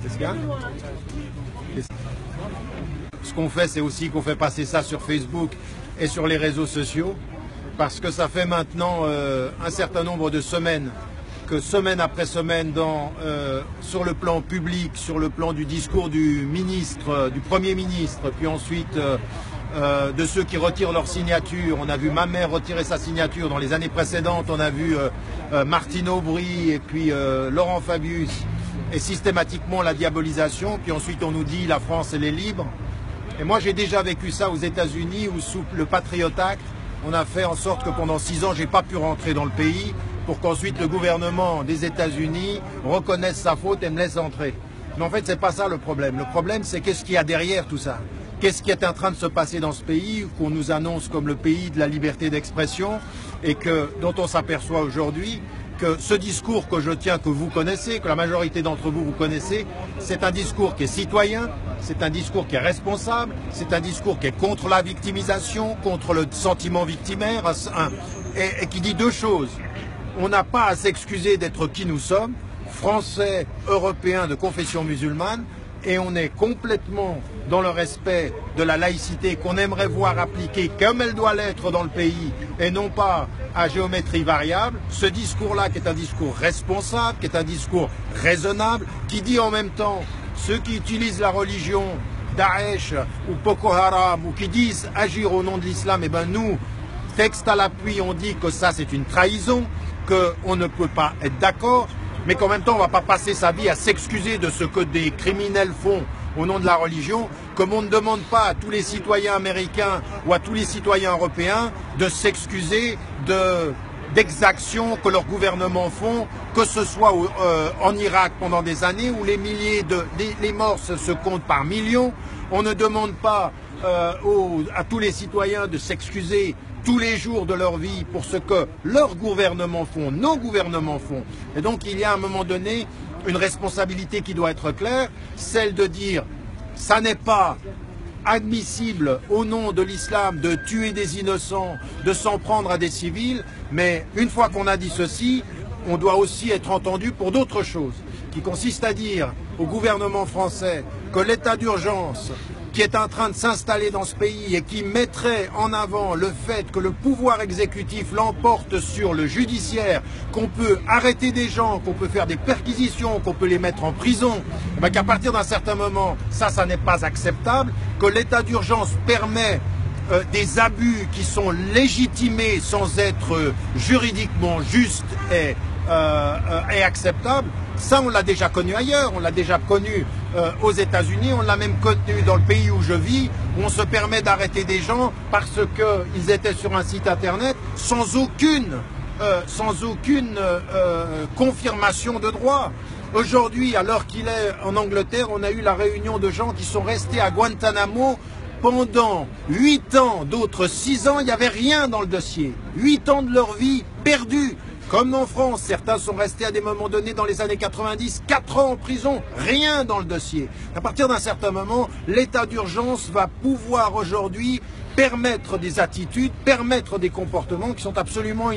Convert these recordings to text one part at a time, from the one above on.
Qu'est-ce qu'il y a? Ce qu'on fait, c'est aussi qu'on fait passer ça sur Facebook et sur les réseaux sociaux, parce que ça fait maintenant un certain nombre de semaines que semaine après semaine, sur le plan public, sur le plan du discours du ministre, du Premier ministre, puis ensuite de ceux qui retirent leur signature. On a vu ma mère retirer sa signature dans les années précédentes, on a vu Martine Aubry et puis Laurent Fabius, et systématiquement la diabolisation, puis ensuite on nous dit la France elle est libre. Et moi j'ai déjà vécu ça aux États-Unis où sous le Patriot Act, on a fait en sorte que pendant 6 ans j'ai pas pu rentrer dans le pays pour qu'ensuite le gouvernement des États-Unis reconnaisse sa faute et me laisse entrer. Mais en fait c'est pas ça le problème. Le problème c'est qu'est-ce qu'il y a derrière tout ça. Qu'est-ce qui est en train de se passer dans ce pays qu'on nous annonce comme le pays de la liberté d'expression et dont on s'aperçoit aujourd'hui que ce discours que je tiens, que vous connaissez, que la majorité d'entre vous connaissez, c'est un discours qui est citoyen, c'est un discours qui est responsable, c'est un discours qui est contre la victimisation, contre le sentiment victimaire, et qui dit deux choses. On n'a pas à s'excuser d'être qui nous sommes, Français, Européens de confession musulmane, et on est complètement dans le respect de la laïcité qu'on aimerait voir appliquée comme elle doit l'être dans le pays et non pas à géométrie variable. Ce discours-là qui est un discours responsable, qui est un discours raisonnable, qui dit en même temps ceux qui utilisent la religion Daesh ou Boko Haram ou qui disent agir au nom de l'islam, eh ben nous, texte à l'appui, on dit que ça c'est une trahison, qu'on ne peut pas être d'accord, mais qu'en même temps on ne va pas passer sa vie à s'excuser de ce que des criminels font au nom de la religion, comme on ne demande pas à tous les citoyens américains ou à tous les citoyens européens de s'excuser d'exactions que leurs gouvernements font, que ce soit en Irak pendant des années où les morts se comptent par millions. On ne demande pas à tous les citoyens de s'excuser tous les jours de leur vie pour ce que leurs gouvernements font, nos gouvernements font. Et donc il y a à un moment donné une responsabilité qui doit être claire, celle de dire ça n'est pas admissible au nom de l'islam de tuer des innocents, de s'en prendre à des civils, mais une fois qu'on a dit ceci, on doit aussi être entendu pour d'autres choses, qui consistent à dire au gouvernement français que l'état d'urgence qui est en train de s'installer dans ce pays et qui mettrait en avant le fait que le pouvoir exécutif l'emporte sur le judiciaire, qu'on peut arrêter des gens, qu'on peut faire des perquisitions, qu'on peut les mettre en prison, mais qu'à partir d'un certain moment, ça n'est pas acceptable, que l'état d'urgence permet des abus qui sont légitimés sans être juridiquement justes et acceptables. Ça, on l'a déjà connu ailleurs, on l'a déjà connu aux États-Unis, on l'a même connu dans le pays où je vis, où on se permet d'arrêter des gens parce qu'ils étaient sur un site internet sans aucune confirmation de droit. Aujourd'hui, alors qu'il est en Angleterre, on a eu la réunion de gens qui sont restés à Guantanamo pendant 8 ans, d'autres 6 ans, il n'y avait rien dans le dossier. 8 ans de leur vie perdus. Comme en France, certains sont restés à des moments donnés dans les années 90, 4 ans en prison, rien dans le dossier. À partir d'un certain moment, l'état d'urgence va pouvoir aujourd'hui permettre des attitudes, permettre des comportements qui sont absolument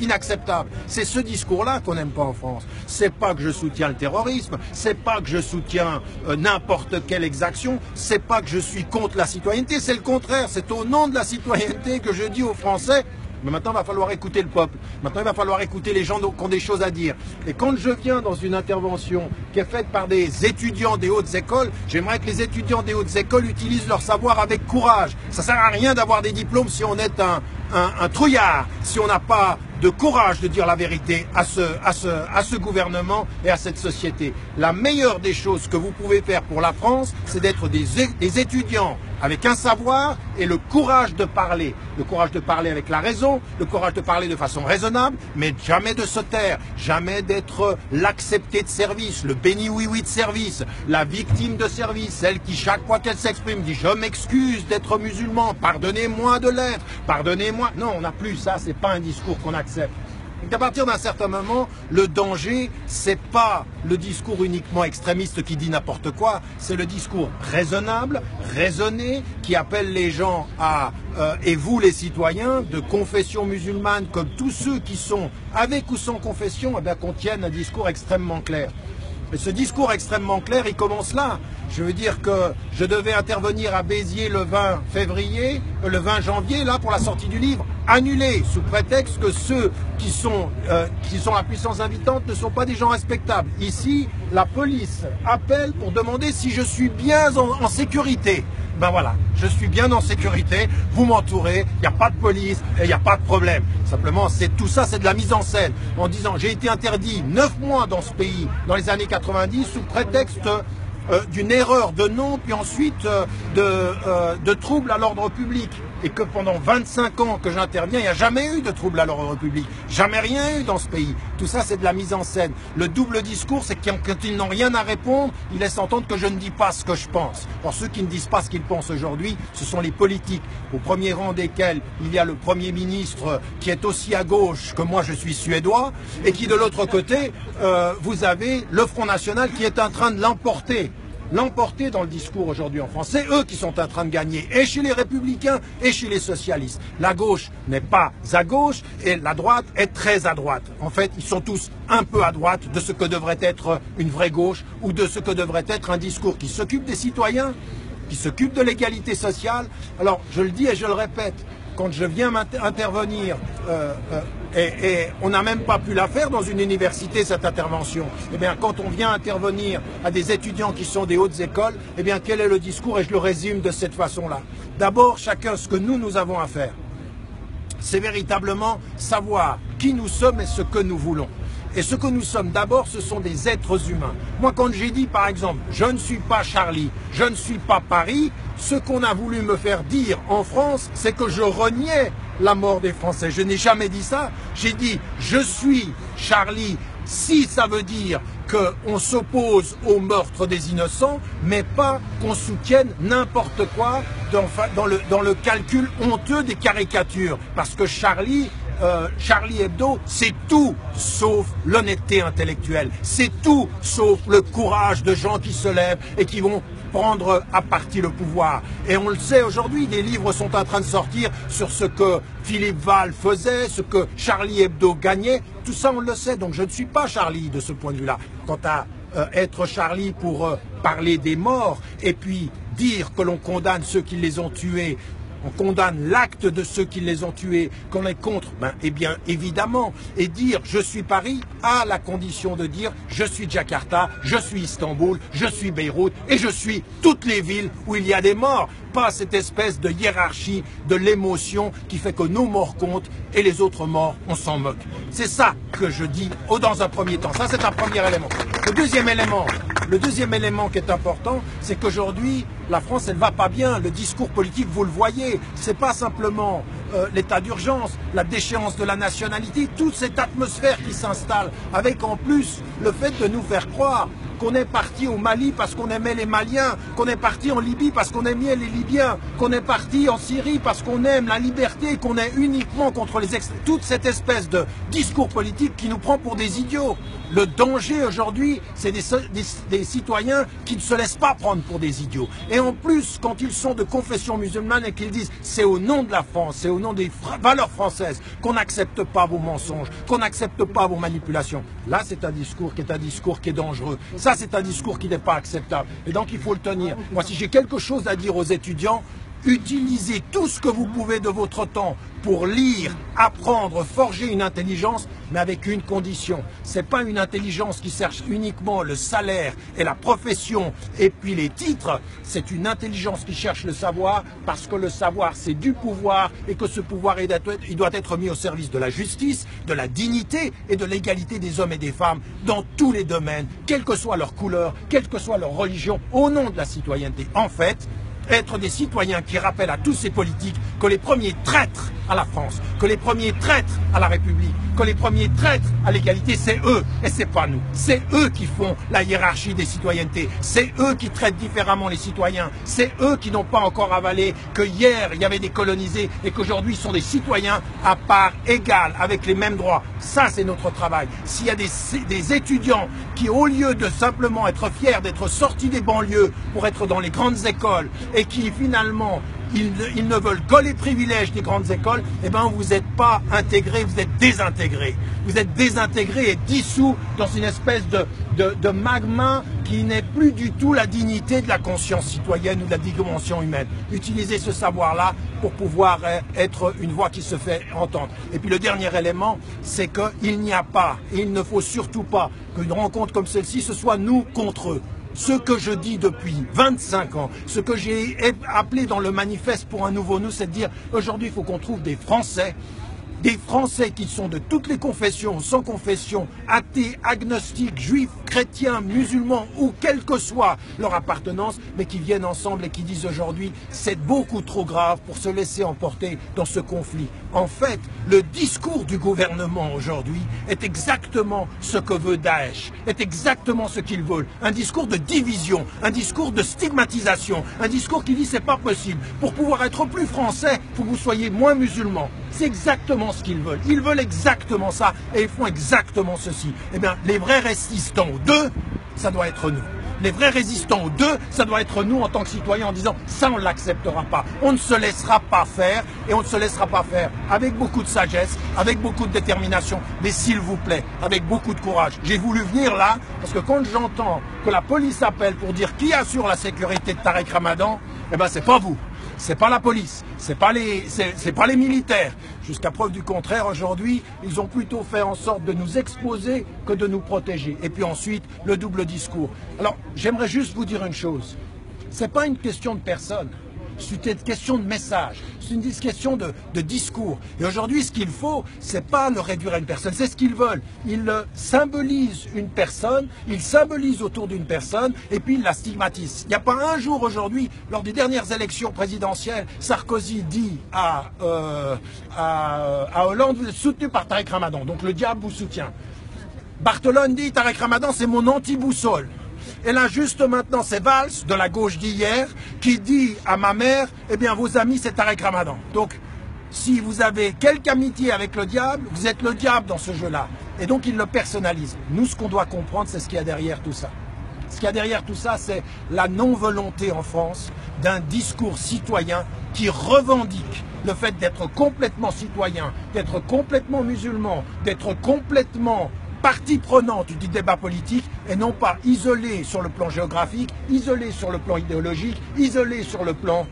inacceptables. C'est ce discours-là qu'on n'aime pas en France. C'est pas que je soutiens le terrorisme, c'est pas que je soutiens n'importe quelle exaction, c'est pas que je suis contre la citoyenneté, c'est le contraire. C'est au nom de la citoyenneté que je dis aux Français: mais maintenant, il va falloir écouter le peuple. Maintenant, il va falloir écouter les gens qui ont des choses à dire. Et quand je viens dans une intervention qui est faite par des étudiants des hautes écoles, j'aimerais que les étudiants des hautes écoles utilisent leur savoir avec courage. Ça ne sert à rien d'avoir des diplômes si on est un trouillard, si on n'a pas de courage de dire la vérité à ce gouvernement et à cette société. La meilleure des choses que vous pouvez faire pour la France, c'est d'être des étudiants avec un savoir et le courage de parler. Le courage de parler avec la raison, le courage de parler de façon raisonnable, mais jamais de se taire, jamais d'être l'accepté de service, le béni oui-oui de service, la victime de service, celle qui chaque fois qu'elle s'exprime dit « je m'excuse d'être musulman, pardonnez-moi de l'être, pardonnez-moi ». Non, on n'a plus ça, c'est pas un discours qu'on accepte. Donc à partir d'un certain moment, le danger, c'est pas le discours uniquement extrémiste qui dit n'importe quoi, c'est le discours raisonnable, raisonné, qui appelle les gens et vous les citoyens, de confession musulmane, comme tous ceux qui sont avec ou sans confession, eh bien, qu'on tienne un discours extrêmement clair. Et ce discours extrêmement clair, il commence là. Je veux dire que je devais intervenir à Béziers le 20 février, le 20 janvier, là, pour la sortie du livre, annulé, sous prétexte que ceux qui sont la puissance invitante ne sont pas des gens respectables. Ici, la police appelle pour demander si je suis bien en sécurité. Ben voilà, je suis bien en sécurité, vous m'entourez, il n'y a pas de police et il n'y a pas de problème. Simplement, tout ça, c'est de la mise en scène. En disant, j'ai été interdit 9 mois dans ce pays, dans les années 90, sous prétexte d'une erreur de nom, puis ensuite de troubles à l'ordre public. Et que pendant 25 ans que j'interviens, il n'y a jamais eu de troubles à l'ordre public. Jamais rien eu dans ce pays. Tout ça, c'est de la mise en scène. Le double discours, c'est que quand ils n'ont rien à répondre, ils laissent entendre que je ne dis pas ce que je pense. Or, ceux qui ne disent pas ce qu'ils pensent aujourd'hui, ce sont les politiques, au premier rang desquels il y a le Premier ministre qui est aussi à gauche que moi, je suis suédois, et qui, de l'autre côté, vous avez le Front National qui est en train de l'emporter dans le discours aujourd'hui en France. C'est eux qui sont en train de gagner, et chez les républicains et chez les socialistes. La gauche n'est pas à gauche et la droite est très à droite. En fait, ils sont tous un peu à droite de ce que devrait être une vraie gauche ou de ce que devrait être un discours qui s'occupe des citoyens, qui s'occupe de l'égalité sociale. Alors, je le dis et je le répète, quand je viens intervenir, et on n'a même pas pu la faire dans une université, cette intervention, eh bien, quand on vient intervenir à des étudiants qui sont des hautes écoles, eh bien, quel est le discours? Et je le résume de cette façon-là. D'abord, chacun, ce que nous avons à faire, c'est véritablement savoir qui nous sommes et ce que nous voulons. Et ce que nous sommes d'abord, ce sont des êtres humains. Moi, quand j'ai dit, par exemple, je ne suis pas Charlie, je ne suis pas Paris, ce qu'on a voulu me faire dire en France, c'est que je reniais la mort des Français. Je n'ai jamais dit ça. J'ai dit, je suis Charlie, si ça veut dire qu'on s'oppose au meurtre des innocents, mais pas qu'on soutienne n'importe quoi dans le calcul honteux des caricatures. Parce que Charlie Hebdo, c'est tout sauf l'honnêteté intellectuelle. C'est tout sauf le courage de gens qui se lèvent et qui vont prendre à partie le pouvoir. Et on le sait aujourd'hui, des livres sont en train de sortir sur ce que Philippe Val faisait, ce que Charlie Hebdo gagnait. Tout ça, on le sait. Donc je ne suis pas Charlie de ce point de vue-là. Quant à être Charlie pour parler des morts et puis dire que l'on condamne ceux qui les ont tués, on condamne l'acte de ceux qui les ont tués, qu'on est contre, eh bien évidemment, et dire je suis Paris à la condition de dire je suis Jakarta, je suis Istanbul, je suis Beyrouth et je suis toutes les villes où il y a des morts. Pas cette espèce de hiérarchie de l'émotion qui fait que nos morts comptent et les autres morts, on s'en moque. C'est ça que je dis dans un premier temps. Ça, c'est un premier élément. Le deuxième élément qui est important, c'est qu'aujourd'hui, la France, elle va pas bien. Le discours politique, vous le voyez, c'est pas simplement l'état d'urgence, la déchéance de la nationalité, toute cette atmosphère qui s'installe, avec en plus le fait de nous faire croire qu'on est parti au Mali parce qu'on aimait les Maliens, qu'on est parti en Libye parce qu'on aimait les Libyens, qu'on est parti en Syrie parce qu'on aime la liberté, qu'on est uniquement contre les extrêmes. Toute cette espèce de discours politique qui nous prend pour des idiots. Le danger aujourd'hui, c'est des citoyens qui ne se laissent pas prendre pour des idiots. Et en plus, quand ils sont de confession musulmane et qu'ils disent c'est au nom de la France, c'est au nom des valeurs françaises qu'on n'accepte pas vos mensonges, qu'on n'accepte pas vos manipulations. Là, c'est un discours qui est dangereux. Ça, c'est un discours qui n'est pas acceptable. Et donc, il faut le tenir. Moi, si j'ai quelque chose à dire aux étudiants, utilisez tout ce que vous pouvez de votre temps pour lire, apprendre, forger une intelligence, mais avec une condition. Ce n'est pas une intelligence qui cherche uniquement le salaire et la profession et puis les titres. C'est une intelligence qui cherche le savoir parce que le savoir, c'est du pouvoir et que ce pouvoir, il doit être mis au service de la justice, de la dignité et de l'égalité des hommes et des femmes dans tous les domaines, quelle que soit leur couleur, quelle que soit leur religion, au nom de la citoyenneté. En fait, être des citoyens qui rappellent à tous ces politiques que les premiers traîtres à la France, que les premiers traîtres à la République, que les premiers traîtres à l'égalité, c'est eux et c'est pas nous. C'est eux qui font la hiérarchie des citoyennetés. C'est eux qui traitent différemment les citoyens. C'est eux qui n'ont pas encore avalé que hier il y avait des colonisés et qu'aujourd'hui ils sont des citoyens à part égale avec les mêmes droits. Ça, c'est notre travail. S'il y a des étudiants qui, au lieu de simplement être fiers d'être sortis des banlieues pour être dans les grandes écoles et qui finalement ils ne veulent que les privilèges des grandes écoles, eh ben vous n'êtes pas intégrés, vous êtes désintégrés. Vous êtes désintégrés et dissous dans une espèce de magma qui n'est plus du tout la dignité de la conscience citoyenne ou de la dimension humaine. Utilisez ce savoir-là pour pouvoir être une voix qui se fait entendre. Et puis le dernier élément, c'est qu'il n'y a pas, et il ne faut surtout pas qu'une rencontre comme celle-ci, ce soit nous contre eux. Ce que je dis depuis 25 ans, ce que j'ai appelé dans le manifeste pour un nouveau nous, c'est de dire aujourd'hui il faut qu'on trouve des Français qui sont de toutes les confessions, sans confession, athées, agnostiques, juifs, chrétiens, musulmans ou quelle que soit leur appartenance, mais qui viennent ensemble et qui disent aujourd'hui c'est beaucoup trop grave pour se laisser emporter dans ce conflit. En fait, le discours du gouvernement aujourd'hui est exactement ce que veut Daesh, est exactement ce qu'ils veulent. Un discours de division, un discours de stigmatisation, un discours qui dit c'est pas possible. Pour pouvoir être plus français, il faut que vous soyez moins musulmans. C'est exactement ce qu'ils veulent. Ils veulent exactement ça et ils font exactement ceci. Eh bien, les vrais résistants aux deux, ça doit être nous. Les vrais résistants aux deux, ça doit être nous en tant que citoyens en disant ça on ne l'acceptera pas. On ne se laissera pas faire et on ne se laissera pas faire avec beaucoup de sagesse, avec beaucoup de détermination, mais s'il vous plaît, avec beaucoup de courage. J'ai voulu venir là parce que quand j'entends que la police appelle pour dire qui assure la sécurité de Tarek Ramadan, eh ben c'est pas vous. C'est pas la police, c'est pas les militaires. Jusqu'à preuve du contraire, aujourd'hui, ils ont plutôt fait en sorte de nous exposer que de nous protéger. Et puis ensuite, le double discours. Alors, j'aimerais juste vous dire une chose. C'est pas une question de personne. C'est une question de message, c'est une question de discours. Et aujourd'hui, ce qu'il faut, c'est pas le réduire à une personne, c'est ce qu'ils veulent. Ils symbolisent une personne, ils symbolisent autour d'une personne, et puis ils la stigmatisent. Il n'y a pas un jour aujourd'hui, lors des dernières élections présidentielles, Sarkozy dit à Hollande, vous êtes soutenu par Tarek Ramadan, donc le diable vous soutient. Barthelone dit, Tarek Ramadan, c'est mon anti-boussole. Et là, juste maintenant, c'est Valls, de la gauche d'hier, qui dit à ma mère, eh bien, vos amis, c'est Tarek Ramadan. Donc, si vous avez quelque amitié avec le diable, vous êtes le diable dans ce jeu-là. Et donc, il le personnalise. Nous, ce qu'on doit comprendre, c'est ce qu'il y a derrière tout ça. Ce qu'il y a derrière tout ça, c'est la non-volonté en France d'un discours citoyen qui revendique le fait d'être complètement citoyen, d'être complètement musulman, d'être complètement partie prenante du débat politique et non pas isolée sur le plan géographique, isolée sur le plan idéologique, isolée sur le plan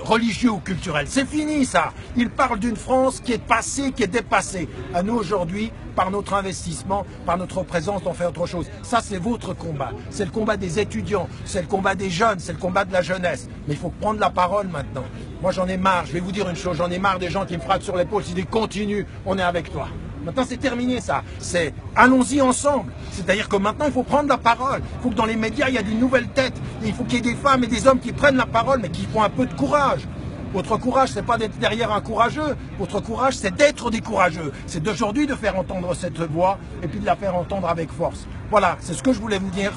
religieux ou culturel. C'est fini ça. Il parle d'une France qui est passée, qui est dépassée. À nous aujourd'hui, par notre investissement, par notre présence, d'en faire autre chose. Ça, c'est votre combat. C'est le combat des étudiants, c'est le combat des jeunes, c'est le combat de la jeunesse. Mais il faut prendre la parole maintenant. Moi, j'en ai marre. Je vais vous dire une chose. J'en ai marre des gens qui me frappent sur l'épaule. S'ils disent continue, on est avec toi. Maintenant, c'est terminé ça. C'est allons-y ensemble. C'est-à-dire que maintenant, il faut prendre la parole. Il faut que dans les médias, il y ait des nouvelles têtes. Et il faut qu'il y ait des femmes et des hommes qui prennent la parole, mais qui font un peu de courage. Votre courage, c'est pas d'être derrière un courageux. Votre courage, c'est d'être des courageux. C'est d'aujourd'hui de faire entendre cette voix et puis de la faire entendre avec force. Voilà, c'est ce que je voulais venir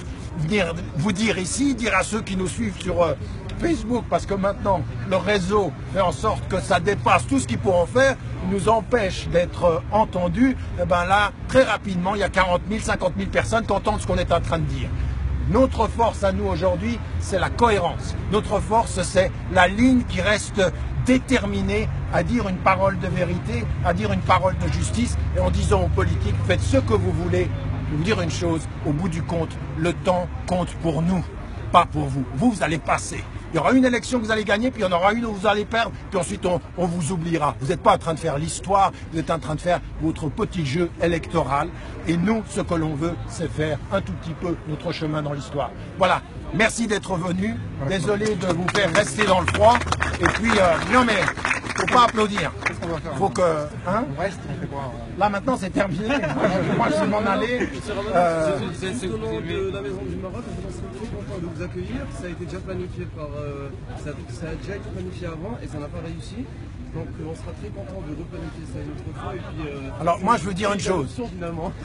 vous dire ici, dire à ceux qui nous suivent sur Facebook, parce que maintenant, le réseau fait en sorte que ça dépasse tout ce qu'il peut en faire, nous empêche d'être entendus. Et bien là, très rapidement, il y a 40 000, 50 000 personnes qui entendent ce qu'on est en train de dire. Notre force à nous aujourd'hui, c'est la cohérence. Notre force, c'est la ligne qui reste déterminée à dire une parole de vérité, à dire une parole de justice, et en disant aux politiques, faites ce que vous voulez. Je vais vous dire une chose, au bout du compte, le temps compte pour nous, pas pour vous. Vous allez passer. Il y aura une élection que vous allez gagner, puis il y en aura une où vous allez perdre, puis ensuite on vous oubliera. Vous n'êtes pas en train de faire l'histoire, vous êtes en train de faire votre petit jeu électoral. Et nous, ce que l'on veut, c'est faire un tout petit peu notre chemin dans l'histoire. Voilà, merci d'être venu. Désolé de vous faire rester dans le froid. Et puis, non mais, faut pas applaudir. Faut que... Hein, on reste, on fait quoi? Là maintenant c'est terminé. Moi je vais m'en aller. C'est au nom de la Maison du Maroc, on est très content de vous accueillir. Ça a été déjà planifié par, ça a déjà été planifié avant et ça n'a pas réussi. Donc on sera très content de replanifier ça une autre fois. Et puis, alors moi je veux dire une chose.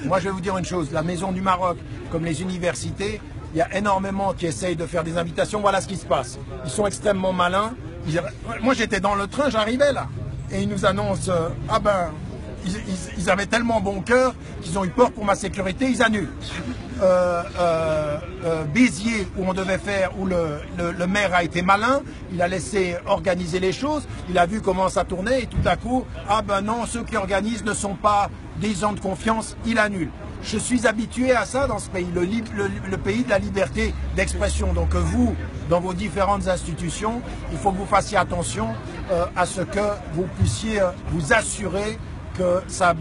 Moi je vais vous dire une chose. La Maison du Maroc, comme les universités, il y a énormément qui essayent de faire des invitations. Voilà ce qui se passe. Ils sont extrêmement malins. Moi j'étais dans le train, j'arrivais là. Et ils nous annoncent, ah ben, ils avaient tellement bon cœur qu'ils ont eu peur pour ma sécurité, ils annulent. Béziers où on devait faire, où le maire a été malin, il a laissé organiser les choses, il a vu comment ça tournait et tout à coup, ah ben non, ceux qui organisent ne sont pas des gens de confiance, il annule. Je suis habitué à ça dans ce pays, le pays de la liberté d'expression. Donc vous, dans vos différentes institutions, il faut que vous fassiez attention à ce que vous puissiez vous assurer que ça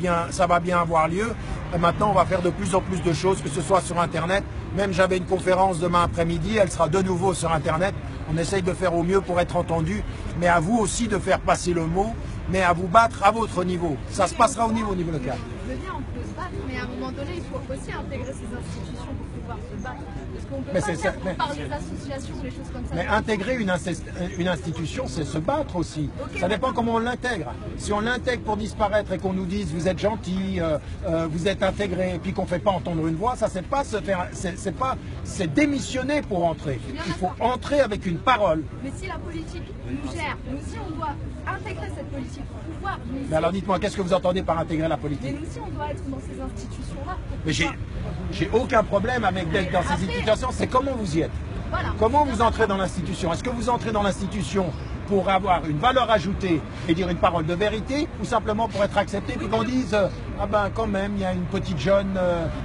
va bien avoir lieu. Et maintenant, on va faire de plus en plus de choses, que ce soit sur Internet. Même j'avais une conférence demain après-midi, elle sera de nouveau sur Internet. On essaye de faire au mieux pour être entendu, mais à vous aussi de faire passer le mot, mais à vous battre à votre niveau. Ça se passera au niveau local. Je veux bien, on peut se battre, mais à un moment donné, il faut aussi intégrer ces institutions pour pouvoir se battre. Parce qu'on peut pas faire par les associations, les choses comme ça. Mais intégrer une institution, c'est se battre aussi. Okay, ça dépend comment on l'intègre. Si on l'intègre pour disparaître et qu'on nous dise vous êtes gentil, vous êtes intégré, et puis qu'on ne fait pas entendre une voix, ça c'est pas se faire, c'est démissionner pour entrer. Il faut entrer avec une parole. Mais si la politique nous gère, nous aussi on doit intégrer cette politique pour pouvoir. Mais alors dites-moi, qu'est-ce que vous entendez par intégrer la politique? Mais nous aussi on doit être dans ces institutions-là. Mais j'ai aucun problème avec d'être dans ces institutions, c'est comment vous y êtes. Voilà. Comment vous entrez dans l'institution? Est-ce que vous entrez dans l'institution pour avoir une valeur ajoutée et dire une parole de vérité, ou simplement pour être accepté, puis qu'on dise ah ben quand même il y a une petite jeune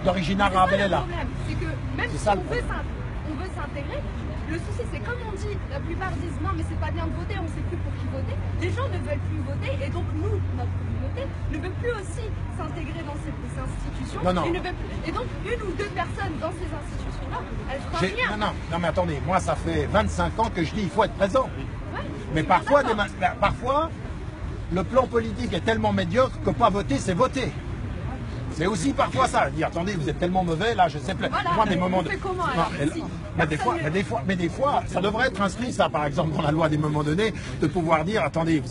d'origine arabe, elle est là. C'est que même si on veut s'intégrer, le souci c'est comme on dit, la plupart disent non mais c'est pas bien de voter, on sait plus pour qui voter. Les gens ne veulent plus voter et donc nous, notre communauté, ne veut plus aussi s'intégrer dans ces institutions. Non, non. Et donc une ou deux personnes dans ces institutions-là, elles feront rien. Non mais attendez, moi ça fait 25 ans que je dis il faut être présent. Ouais, mais parfois, le plan politique est tellement médiocre que pas voter, c'est voter. C'est aussi parfois ça, dire attendez, vous êtes tellement mauvais, là je sais plus. Voilà, moi, des moments de. Comment, mais des fois, ça devrait être inscrit, ça, par exemple, dans la loi des moments donnés, de pouvoir dire attendez,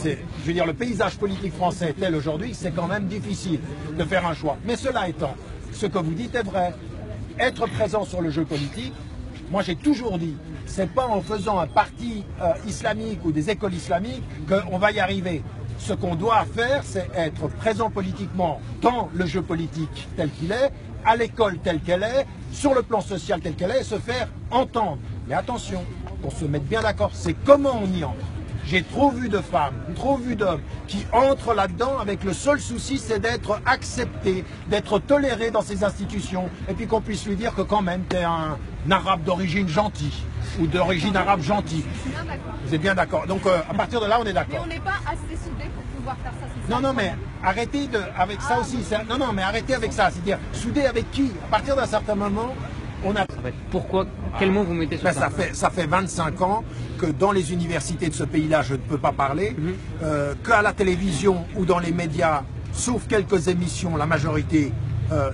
je veux dire, le paysage politique français tel aujourd'hui, c'est quand même difficile de faire un choix. Mais cela étant, ce que vous dites est vrai. Être présent sur le jeu politique, moi j'ai toujours dit, c'est pas en faisant un parti islamique ou des écoles islamiques qu'on va y arriver. Ce qu'on doit faire, c'est être présent politiquement dans le jeu politique tel qu'il est, à l'école telle qu'elle est, sur le plan social tel qu'elle est, et se faire entendre. Mais attention, qu'on se mette bien d'accord, c'est comment on y entre. J'ai trop vu de femmes, trop vu d'hommes qui entrent là-dedans avec le seul souci, c'est d'être accepté, d'être toléré dans ces institutions, et puis qu'on puisse lui dire que quand même, tu es un arabe d'origine gentille, ou d'origine arabe gentille. Vous êtes bien d'accord. Donc à partir de là, on est d'accord. Mais on n'est pas assez soudés pour pouvoir faire ça. Non, non, mais arrêtez avec ça aussi. Non, non, mais arrêtez avec ça. C'est-à-dire, soudés avec qui? À partir d'un certain moment, on a... Pourquoi? Quel mot vous mettez sur ça? Ça fait 25 ans que dans les universités de ce pays-là, je ne peux pas parler, qu'à la télévision ou dans les médias, sauf quelques émissions, la majorité,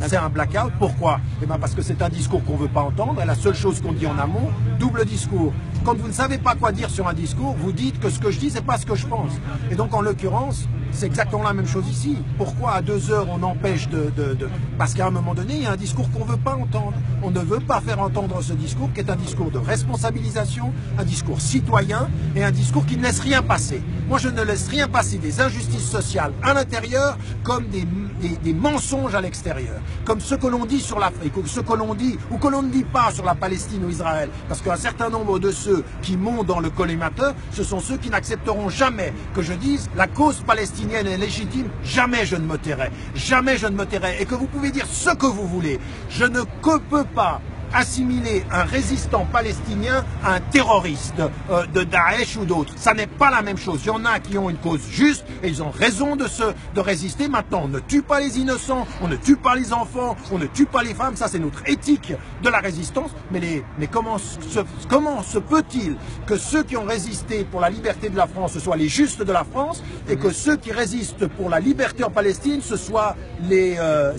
c'est un blackout. Pourquoi? Eh bien parce que c'est un discours qu'on ne veut pas entendre, et la seule chose qu'on dit en amont, double discours. Quand vous ne savez pas quoi dire sur un discours, vous dites que ce que je dis, c'est pas ce que je pense. Et donc, en l'occurrence, c'est exactement la même chose ici. Pourquoi à 2 heures on empêche Parce qu'à un moment donné, il y a un discours qu'on ne veut pas entendre. On ne veut pas faire entendre ce discours qui est un discours de responsabilisation, un discours citoyen et un discours qui ne laisse rien passer. Moi, je ne laisse rien passer des injustices sociales à l'intérieur comme des mensonges à l'extérieur. Comme ce que l'on dit sur l'Afrique, ou ce que l'on dit ou que l'on ne dit pas sur la Palestine ou Israël. Parce qu'un certain nombre de ceux qui montent dans le collimateur, ce sont ceux qui n'accepteront jamais que je dise la cause palestinienne est légitime. Jamais je ne me tairai. Jamais je ne me tairai. Et que vous pouvez dire ce que vous voulez. Je ne peux pas assimiler un résistant palestinien à un terroriste de Daesh ou d'autres. Ça n'est pas la même chose. Il y en a qui ont une cause juste et ils ont raison de résister. Maintenant, on ne tue pas les innocents, on ne tue pas les enfants, on ne tue pas les femmes. Ça, c'est notre éthique de la résistance. Mais comment se peut-il que ceux qui ont résisté pour la liberté de la France, ce soient les justes de la France, et que ceux qui résistent pour la liberté en Palestine, ce soient les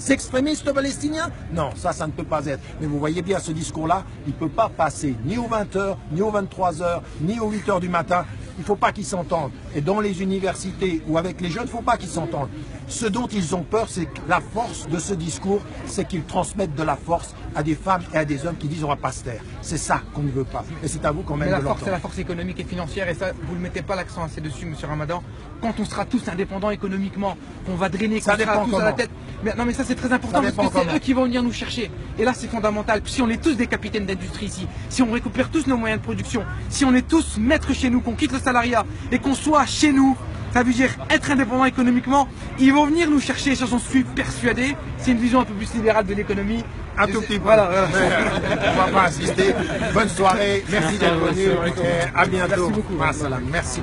extrémistes palestiniens? Non, ça ne peut pas être. Mais vous voyez bien, ce discours-là, il ne peut pas passer ni aux 20h, ni aux 23h, ni aux 8h du matin. il ne faut pas qu'ils s'entendent. Et dans les universités ou avec les jeunes, il ne faut pas qu'ils s'entendent. Ce dont ils ont peur, c'est que la force de ce discours, c'est qu'ils transmettent de la force à des femmes et à des hommes qui disent on ne va pas se taire. C'est ça qu'on ne veut pas. Et c'est à vous quand même de l'entendre. Mais la force, c'est la force économique et financière, et ça, vous ne mettez pas l'accent assez dessus, M. Ramadan. Quand on sera tous indépendants économiquement, qu'on va drainer, qu'on sera tous à la tête. Mais, non, mais ça c'est très important parce que c'est eux qui vont venir nous chercher. Et là c'est fondamental. Si on est tous des capitaines d'industrie ici, si on récupère tous nos moyens de production, si on est tous maîtres chez nous, qu'on quitte le salariat et qu'on soit chez nous, ça veut dire être indépendant économiquement, ils vont venir nous chercher, j'en suis persuadé. C'est une vision un peu plus libérale de l'économie. Un tout petit peu. Voilà. On va pas insister. Bonne soirée. Merci d'être venu. À bientôt. Merci beaucoup. Merci.